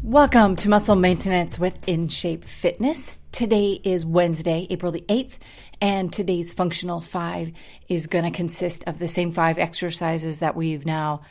Welcome to Muscle Maintenance with In Shape Fitness. Today is Wednesday, April the 8th, and today's Functional 5 is going to consist of the same 5 exercises that we've now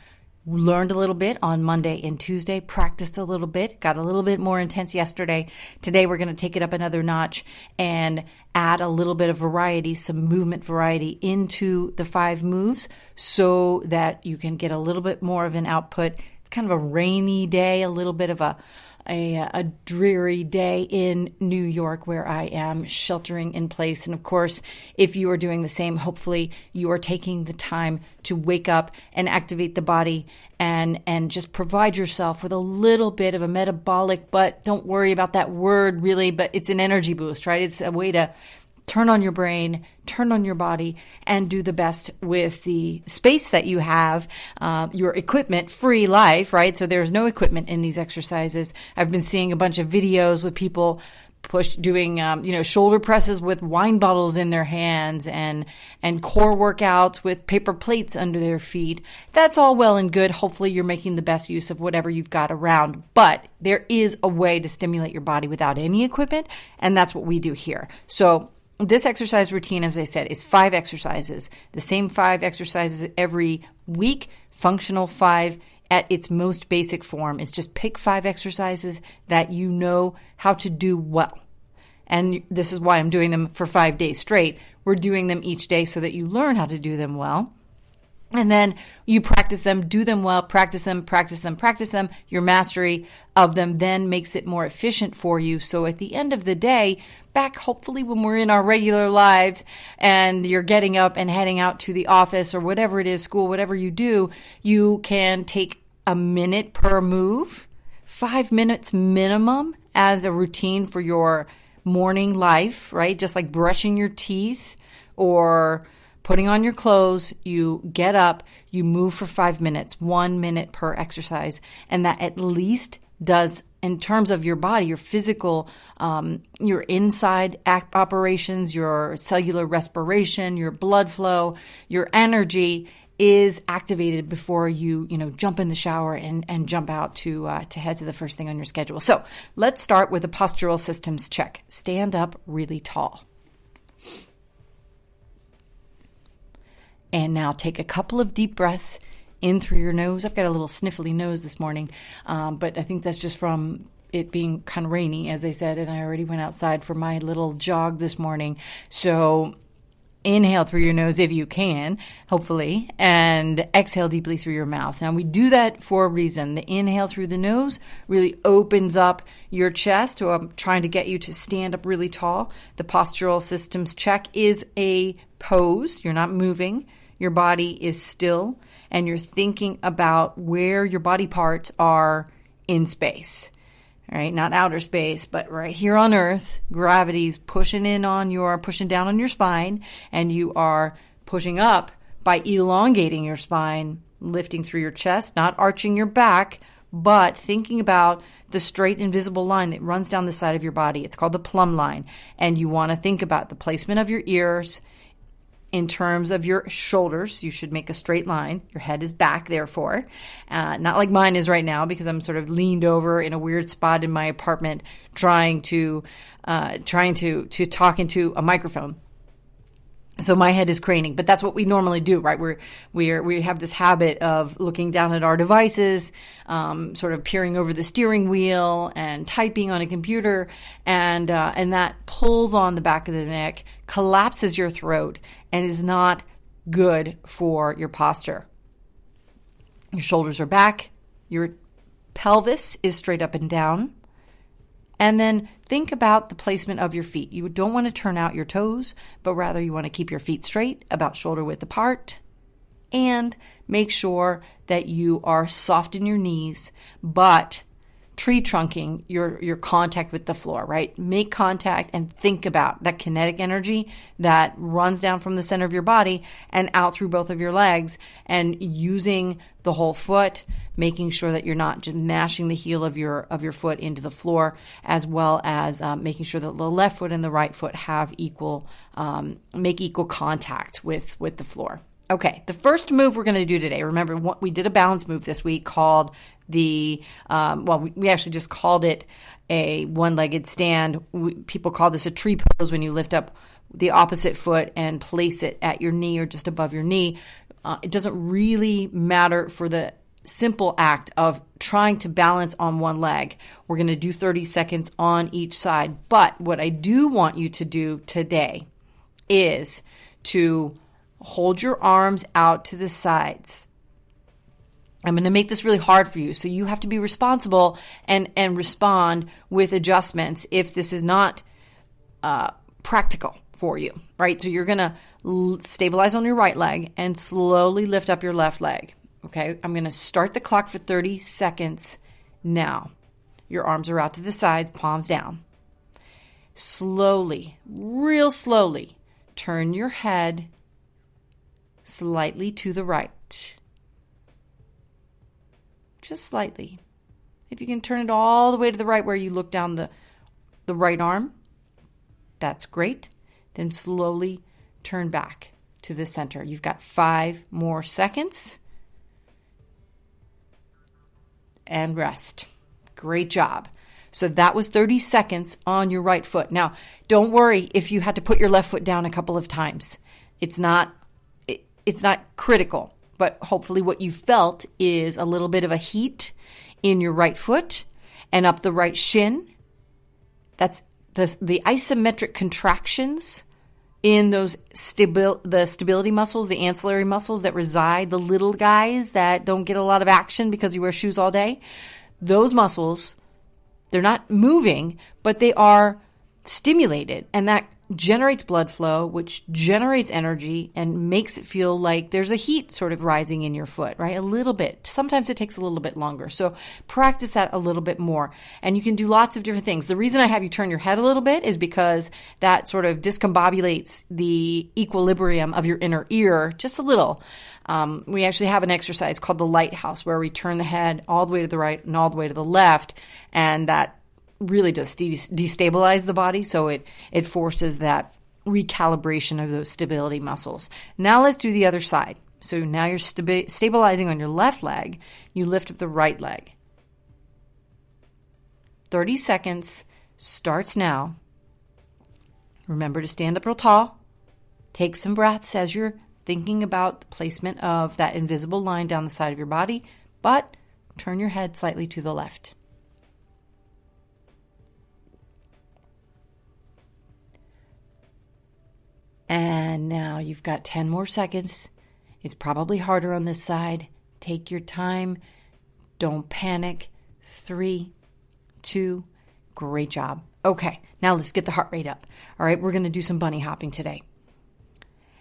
learned a little bit on Monday and Tuesday, practiced a little bit, got a little bit more intense yesterday. Today we're going to take it up another notch and add a little bit of variety, some movement variety into the 5 moves so that you can get a little bit more of an output. Kind of a rainy day, a little bit of a dreary day in New York where I am sheltering in place. And of course, if you are doing the same, hopefully you are taking the time to wake up and activate the body and just provide yourself with a little bit of a metabolic, but don't worry about that word really, but it's an energy boost, right? It's a way to turn on your brain, turn on your body, and do the best with the space that you have, your equipment-free life, right? So there's no equipment in these exercises. I've been seeing a bunch of videos with people doing shoulder presses with wine bottles in their hands and core workouts with paper plates under their feet. That's all well and good. Hopefully you're making the best use of whatever you've got around, but there is a way to stimulate your body without any equipment, and that's what we do here. So this exercise routine, as I said, is 5 exercises, the same 5 exercises every week. Functional 5 at its most basic form is just pick 5 exercises that you know how to do well. And this is why I'm doing them for 5 days straight. We're doing them each day so that you learn how to do them well. And then you practice them, do them well, practice them. Your mastery of them then makes it more efficient for you. So at the end of the day, back hopefully when we're in our regular lives and you're getting up and heading out to the office or whatever it is, school, whatever you do, you can take a minute per move, 5 minutes minimum as a routine for your morning life, right? Just like brushing your teeth or putting on your clothes, you get up, you move for 5 minutes, 1 minute per exercise. And that at least does, in terms of your body, your physical, your inside operations, your cellular respiration, your blood flow, your energy is activated before you jump in the shower and jump out to head to the first thing on your schedule. So let's start with a postural systems check. Stand up really tall. And now take a couple of deep breaths in through your nose. I've got a little sniffly nose this morning, but I think that's just from it being kind of rainy, as I said, and I already went outside for my little jog this morning. So inhale through your nose if you can, hopefully, and exhale deeply through your mouth. Now, we do that for a reason. The inhale through the nose really opens up your chest. So I'm trying to get you to stand up really tall. The postural systems check is a pose. You're not moving. Your body is still, and you're thinking about where your body parts are in space. All right, not outer space, but right here on Earth, gravity's pushing down on your spine, and you are pushing up by elongating your spine, lifting through your chest, not arching your back, but thinking about the straight invisible line that runs down the side of your body. It's called the plumb line, and you want to think about the placement of your ears. In terms of your shoulders, you should make a straight line. Your head is back, therefore. Not like mine is right now because I'm sort of leaned over in a weird spot in my apartment trying to talk into a microphone. So my head is craning, but that's what we normally do, right? We have this habit of looking down at our devices, sort of peering over the steering wheel and typing on a computer, and that pulls on the back of the neck, collapses your throat, and is not good for your posture. Your shoulders are back, your pelvis is straight up and down. And then think about the placement of your feet. You don't want to turn out your toes, but rather you want to keep your feet straight, about shoulder width apart, and make sure that you are soft in your knees, but tree trunking your contact with the floor, right? Make contact and think about that kinetic energy that runs down from the center of your body and out through both of your legs, and using the whole foot, making sure that you're not just mashing the heel of your foot into the floor, as well as making sure that the left foot and the right foot have make equal contact with the floor. Okay, the first move we're going to do today, remember we did a balance move this week called we actually just called it a one-legged stand. People call this a tree pose when you lift up the opposite foot and place it at your knee or just above your knee. It doesn't really matter for the simple act of trying to balance on one leg. We're going to do 30 seconds on each side. But what I do want you to do today is to hold your arms out to the sides. I'm going to make this really hard for you, so you have to be responsible and respond with adjustments if this is not practical for you, right? So you're going to stabilize on your right leg and slowly lift up your left leg, okay? I'm going to start the clock for 30 seconds now. Your arms are out to the sides, palms down. Slowly, real slowly, turn your head slightly to the right. Just slightly. If you can turn it all the way to the right where you look down the right arm, that's great. Then slowly turn back to the center. You've got 5 more seconds. And rest. Great job. So that was 30 seconds on your right foot. Now, don't worry if you had to put your left foot down a couple of times. It's not critical, but hopefully what you felt is a little bit of a heat in your right foot and up the right shin. That's the isometric contractions in those the stability muscles, the ancillary muscles that reside, the little guys that don't get a lot of action because you wear shoes all day. Those muscles, they're not moving, but they are stimulated, and that generates blood flow, which generates energy and makes it feel like there's a heat sort of rising in your foot, right? A little bit. Sometimes it takes a little bit longer. So practice that a little bit more. And you can do lots of different things. The reason I have you turn your head a little bit is because that sort of discombobulates the equilibrium of your inner ear just a little. We actually have an exercise called the lighthouse where we turn the head all the way to the right and all the way to the left, and that really does destabilize the body, so it forces that recalibration of those stability muscles. Now let's do the other side. So now you're stabilizing on your left leg. You lift up the right leg. 30 seconds starts now. Remember to stand up real tall. Take some breaths as you're thinking about the placement of that invisible line down the side of your body, but turn your head slightly to the left. And now you've got 10 more seconds. It's probably harder on this side. Take your time. Don't panic. 3, 2, great job. Okay, now let's get the heart rate up. All right, we're going to do some bunny hopping today.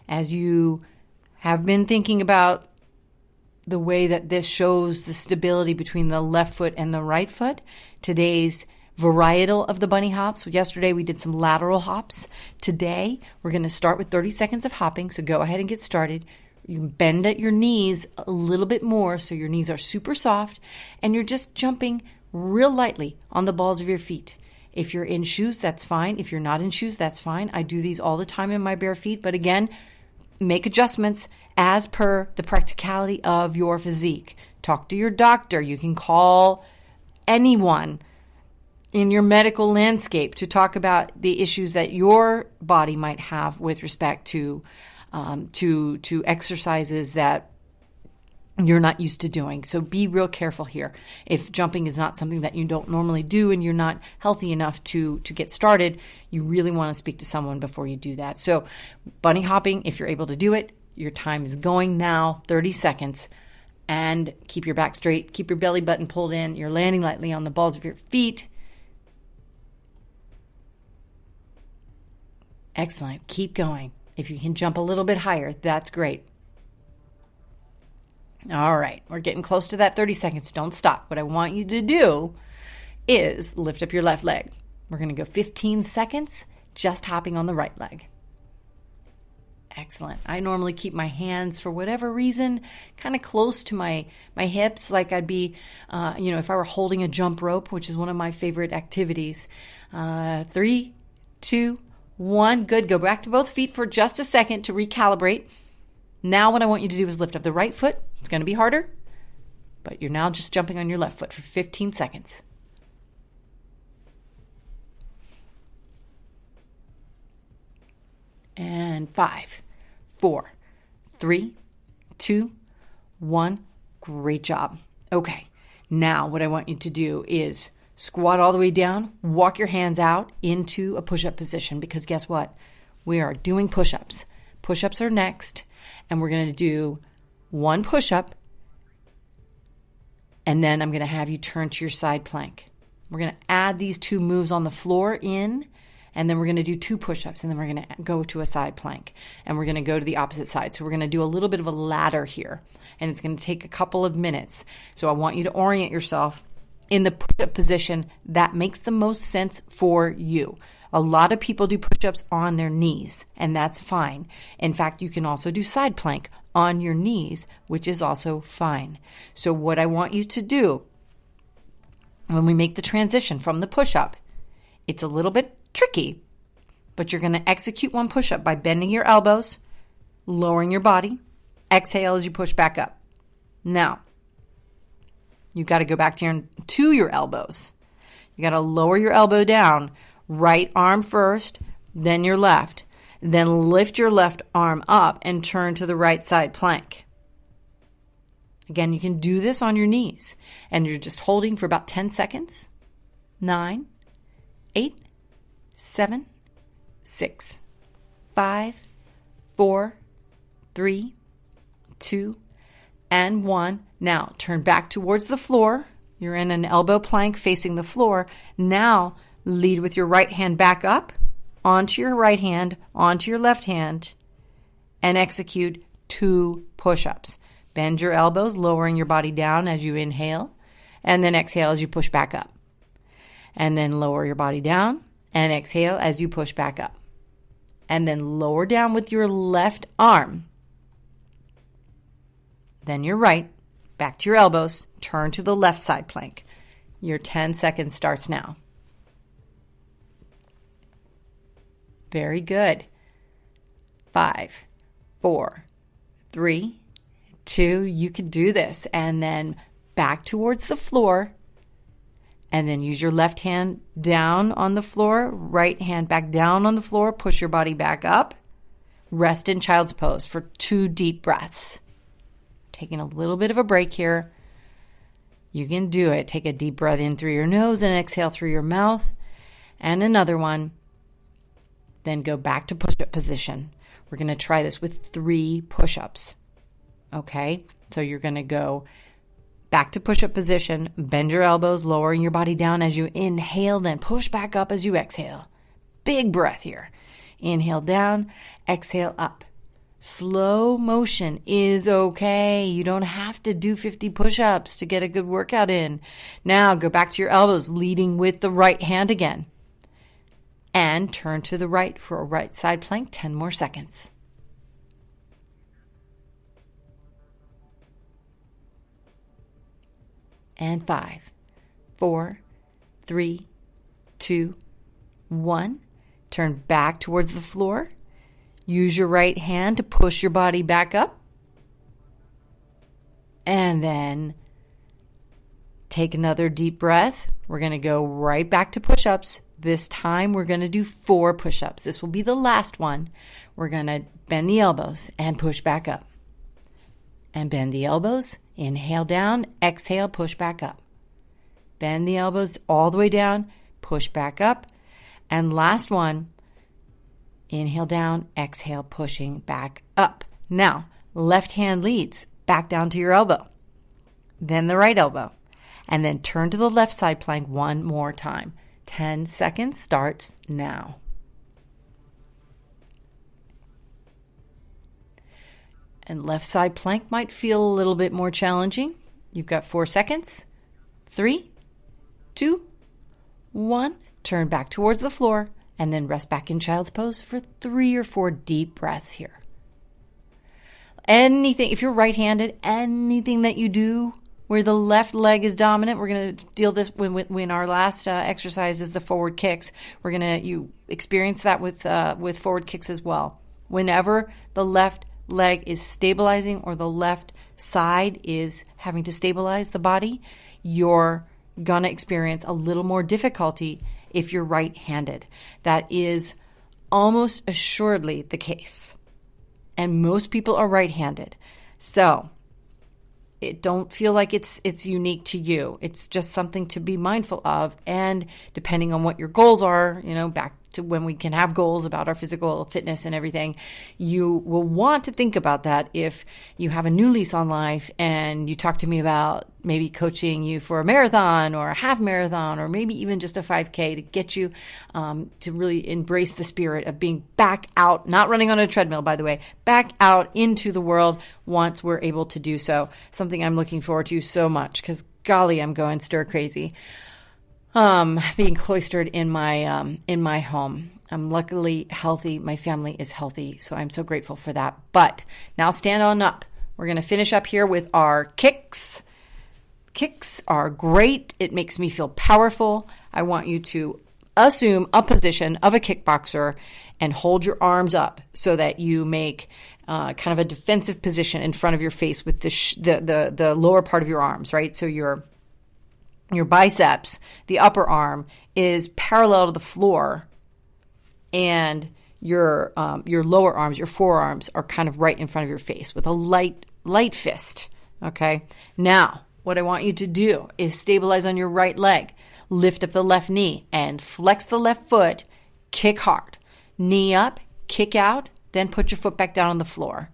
As you have been thinking about the way that this shows the stability between the left foot and the right foot, today's varietal of the bunny hops. Yesterday we did some lateral hops. Today we're going to start with 30 seconds of hopping, so go ahead and get started. You can bend at your knees a little bit more so your knees are super soft, and you're just jumping real lightly on the balls of your feet. If you're in shoes, that's fine. If you're not in shoes, that's fine. I do these all the time in my bare feet, but again, make adjustments as per the practicality of your physique. Talk to your doctor. You can call anyone in your medical landscape to talk about the issues that your body might have with respect to exercises that you're not used to doing. So be real careful here. If jumping is not something that you don't normally do and you're not healthy enough to get started, you really want to speak to someone before you do that. So bunny hopping, if you're able to do it, your time is going now, 30 seconds. And keep your back straight, keep your belly button pulled in. You're landing lightly on the balls of your feet. Excellent. Keep going. If you can jump a little bit higher, that's great. All right. We're getting close to that 30 seconds. Don't stop. What I want you to do is lift up your left leg. We're going to go 15 seconds just hopping on the right leg. Excellent. I normally keep my hands, for whatever reason, kind of close to my hips, like I'd be, if I were holding a jump rope, which is one of my favorite activities. 3, 2, 1. Good. Go back to both feet for just a second to recalibrate. Now what I want you to do is lift up the right foot. It's going to be harder, but you're now just jumping on your left foot for 15 seconds. And 5, 4, 3, 2, 1. Great job. Okay, now what I want you to do is squat all the way down, walk your hands out into a push-up position, because guess what? We are doing push-ups. Push-ups are next, and we're going to do one push-up, and then I'm going to have you turn to your side plank. We're going to add these two moves on the floor in, and then we're going to do 2 push-ups, and then we're going to go to a side plank, and we're going to go to the opposite side. So we're going to do a little bit of a ladder here, and it's going to take a couple of minutes. So I want you to orient yourself in the push-up position that makes the most sense for you. A lot of people do push-ups on their knees, and that's fine. In fact, you can also do side plank on your knees, which is also fine. So what I want you to do when we make the transition from the push-up, it's a little bit tricky, but you're going to execute one push-up by bending your elbows, lowering your body, exhale as you push back up. Now, you got to go back to your elbows. You got to lower your elbow down, right arm first, then your left. Then lift your left arm up and turn to the right side plank. Again, you can do this on your knees, and you're just holding for about 10 seconds. 9, 8, 7, 6, 5, 4, 3, 2, and 1. Now, turn back towards the floor. You're in an elbow plank facing the floor. Now, lead with your right hand back up, onto your right hand, onto your left hand, and execute 2 push-ups. Bend your elbows, lowering your body down as you inhale, and then exhale as you push back up. And then lower your body down, and exhale as you push back up. And then lower down with your left arm. Then your right, back to your elbows, turn to the left side plank. Your 10 seconds starts now. Very good. 5, 4, 3, 2, you can do this. And then back towards the floor. And then use your left hand down on the floor, right hand back down on the floor, push your body back up. Rest in child's pose for 2 deep breaths. Taking a little bit of a break here. You can do it. Take a deep breath in through your nose and exhale through your mouth. And another one. Then go back to push-up position. We're going to try this with 3 push-ups. Okay? So you're going to go back to push-up position, bend your elbows, lowering your body down as you inhale, then push back up as you exhale. Big breath here. Inhale down, exhale up. Slow motion is okay. You don't have to do 50 push-ups to get a good workout in. Now go back to your elbows, leading with the right hand again. And turn to the right for a right side plank, 10 more seconds. And 5, 4, 3, 2, 1. Turn back towards the floor. Use your right hand to push your body back up. And then take another deep breath. We're going to go right back to push-ups. This time we're going to do 4 push-ups. This will be the last one. We're going to bend the elbows and push back up. And bend the elbows. Inhale down. Exhale, push back up. Bend the elbows all the way down. Push back up. And last one. Inhale down. Exhale, pushing back up. Now, left hand leads back down to your elbow. Then the right elbow. And then turn to the left side plank one more time. 10 seconds starts now. And left side plank might feel a little bit more challenging. You've got 4 seconds. 3, 2, 1. Turn back towards the floor and then rest back in child's pose for 3 or 4 deep breaths here. Anything, if you're right-handed, anything that you do where the left leg is dominant, we're going to deal this when our last exercise is the forward kicks. You experience that with forward kicks as well. Whenever the left leg is stabilizing or the left side is having to stabilize the body, you're going to experience a little more difficulty if you're right-handed. That is almost assuredly the case. And most people are right-handed. So don't feel like it's unique to you. It's just something to be mindful of. And depending on what your goals are, back to when we can have goals about our physical fitness and everything, you will want to think about that if you have a new lease on life and you talk to me about maybe coaching you for a marathon or a half marathon or maybe even just a 5K to get you to really embrace the spirit of being back out, not running on a treadmill, by the way, back out into the world once we're able to do so. Something I'm looking forward to so much because golly, I'm going stir crazy. Being cloistered in my home. I'm luckily healthy. My family is healthy, so I'm so grateful for that. But now stand on up. We're going to finish up here with our kicks. Kicks are great. It makes me feel powerful. I want you to assume a position of a kickboxer and hold your arms up so that you make kind of a defensive position in front of your face with the lower part of your arms, right? So your biceps, the upper arm, is parallel to the floor, and your lower arms, your forearms, are kind of right in front of your face with a light fist. Okay. Now, what I want you to do is stabilize on your right leg, lift up the left knee, and flex the left foot. Kick hard. Knee up, kick out, then put your foot back down on the floor.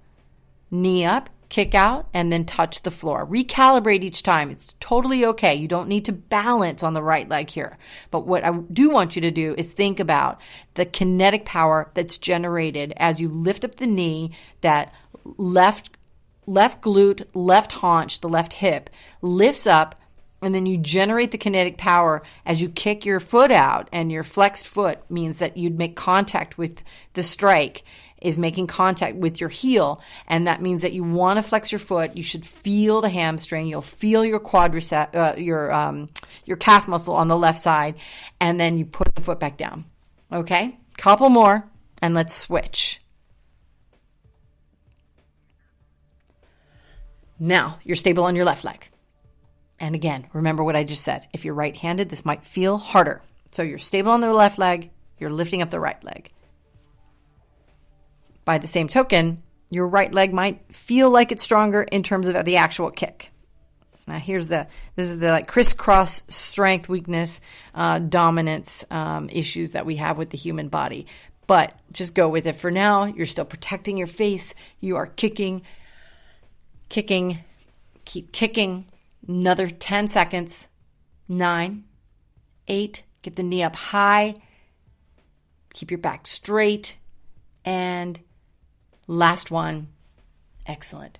Knee up, kick out, and then touch the floor. Recalibrate each time. It's totally okay. You don't need to balance on the right leg here. But what I do want you to do is think about the kinetic power that's generated as you lift up the knee, that left glute, left haunch, the left hip lifts up, and then you generate the kinetic power as you kick your foot out, and your flexed foot means that you'd make contact with the strike is making contact with your heel, and that means that you want to flex your foot. You should feel the hamstring. You'll feel your quadricep, your calf muscle on the left side, and then you put the foot back down. Okay, couple more, and let's switch. Now you're stable on your left leg, and again, remember what I just said. If you're right-handed, this might feel harder. So you're stable on the left leg. You're lifting up the right leg. By the same token, your right leg might feel like it's stronger in terms of the actual kick. Now this is the crisscross strength, weakness, dominance issues that we have with the human body. But just go with it for now. You're still protecting your face. You are kicking, keep kicking. Another 10 seconds. 9, 8, get the knee up high. Keep your back straight. And last one. Excellent.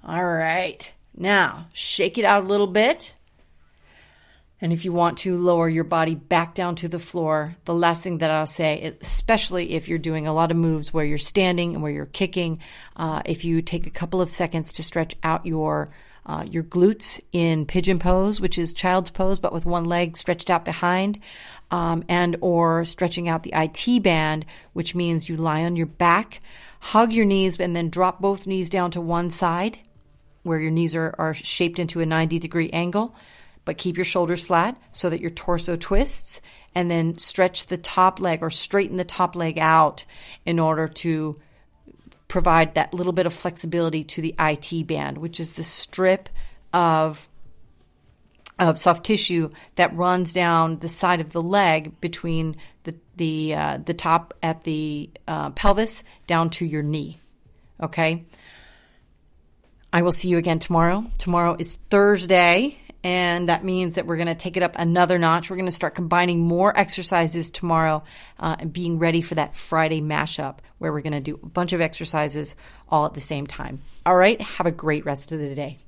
All right. Now, shake it out a little bit. And if you want to lower your body back down to the floor, the last thing that I'll say, especially if you're doing a lot of moves where you're standing and where you're kicking, if you take a couple of seconds to stretch out your glutes in pigeon pose, which is child's pose, but with one leg stretched out behind, and or stretching out the IT band, which means you lie on your back, hug your knees, and then drop both knees down to one side where your knees are shaped into a 90-degree angle, but keep your shoulders flat so that your torso twists, and then stretch the top leg or straighten the top leg out in order to provide that little bit of flexibility to the IT band, which is the strip of soft tissue that runs down the side of the leg between the top at the pelvis down to your knee. Okay? I will see you again tomorrow. Tomorrow is Thursday, and that means that we're going to take it up another notch. We're going to start combining more exercises tomorrow and being ready for that Friday mashup where we're going to do a bunch of exercises all at the same time. All right? Have a great rest of the day.